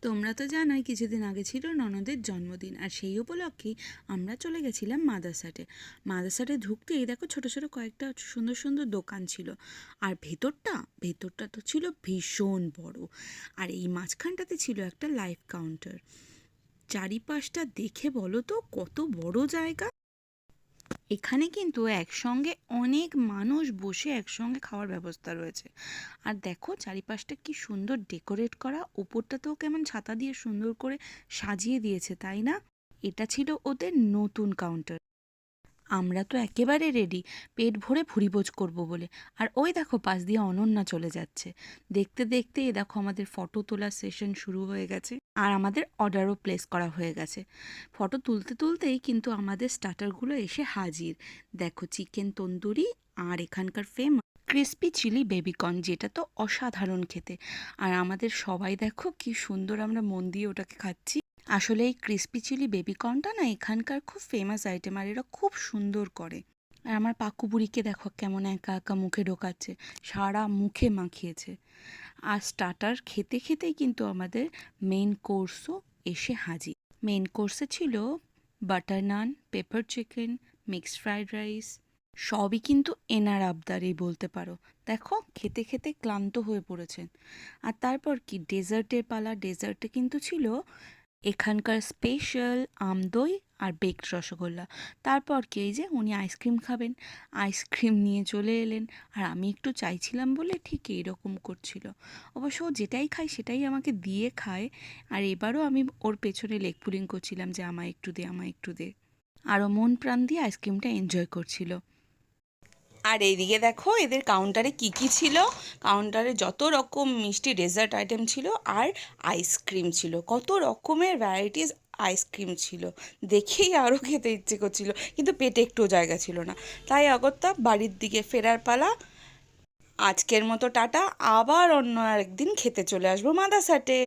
তোমরা তো জানোই কিছুদিন আগে ছিল ননদের জন্মদিন, আর সেই উপলক্ষেই আমরা চলে গেছিলাম মাদারসাটে। মাদারসাটে ঢুকতেই দেখো ছোট ছোট কয়েকটা সুন্দর সুন্দর দোকান ছিল, আর ভেতরটা তো ছিল ভীষণ বড়। আর এই মাঝখানটাতে ছিল একটা লাইভ কাউন্টার। চারিপাশটা দেখে বলো তো কত বড় জায়গা। এখানে কিন্তু একসঙ্গে অনেক মানুষ বসে একসঙ্গে খাওয়ার ব্যবস্থা রয়েছে। আর দেখো চারিপাশটা কি সুন্দর ডেকোরেট করা, উপরটাতেও কেমন ছাতা দিয়ে সুন্দর করে সাজিয়ে দিয়েছে, তাই না? এটা ছিল ওদের নতুন কাউন্টার। আমরা তো একেবারে রেডি, পেট ভরে ভুরিভোজ করব বলে। আর ওই দেখো পাশ দিয়ে অনন্যা চলে যাচ্ছে। দেখতে দেখতে এ দেখো আমাদের ফটো তোলার সেশন শুরু হয়ে গেছে, আর আমাদের অর্ডারও প্লেস করা হয়ে গেছে। ফটো তুলতে তুলতেই কিন্তু আমাদের স্টার্টারগুলো এসে হাজির। দেখো চিকেন তন্দুরি, আর এখানকার ফেমাস ক্রিস্পি চিলি বেবিকর্ন, যেটা তো অসাধারণ খেতে। আর আমাদের সবাই দেখো কি সুন্দর আমরা মন দিয়ে ওটাকে খাচ্ছি। আসলে এই ক্রিস্পি চিলি বেবিকর্নটা না এখানকার খুব ফেমাস আইটেম, আর এরা খুব সুন্দর করে। আর আমার পাক্কু বুড়িকে দেখো কেমন একা একা মুখে ঢোকাচ্ছে, সারা মুখে মাখিয়েছে। আর স্টার্টার খেতে খেতেই কিন্তু আমাদের মেন কোর্সও এসে হাজির। মেন কোর্সে ছিল butter naan, pepper chicken, mixed fried rice. সবই কিন্তু এনার আবদারেই বলতে পারো। দেখো খেতে খেতে ক্লান্ত হয়ে পড়েছেন। আর তারপর কি ডেজার্টের পালা। ডেজার্টে কিন্তু ছিল এখানকার স্পেশাল আমদই আর বেকড রসগোল্লা। তারপর কি এই যে উনি আইসক্রিম খাবেন, আইসক্রিম নিয়ে চলে এলেন। আর আমি একটু চাইছিলাম বলে ঠিক এইরকম করছিল। অবশ্য ও যেটাই খায় সেটাই আমাকে দিয়ে খায়। আর এবারও আমি ওর পেছনে লেগ পুলিং করছিলাম যে আমায় একটু দে, আমায় একটু দে। আরও মন প্রাণ দিয়ে আইসক্রিমটা এনজয় করছিল। আর এইদিকে দেখো এদের কাউন্টারে কি কি ছিল। কাউন্টারে যত রকম মিষ্টি ডেজার্ট আইটেম ছিল, আর আইসক্রিম ছিল, কত রকমের ভ্যারাইটিস আইসক্রিম ছিল। দেখেই আরও খেতে ইচ্ছে করছিল, কিন্তু পেটে একটুও জায়গা ছিল না। তাই অগত্যা বাড়ির দিকে ফেরার পালা। আজকের মতো টাটা, আবার অন্য আরেকদিন খেতে চলে আসবো মাদারসাটে।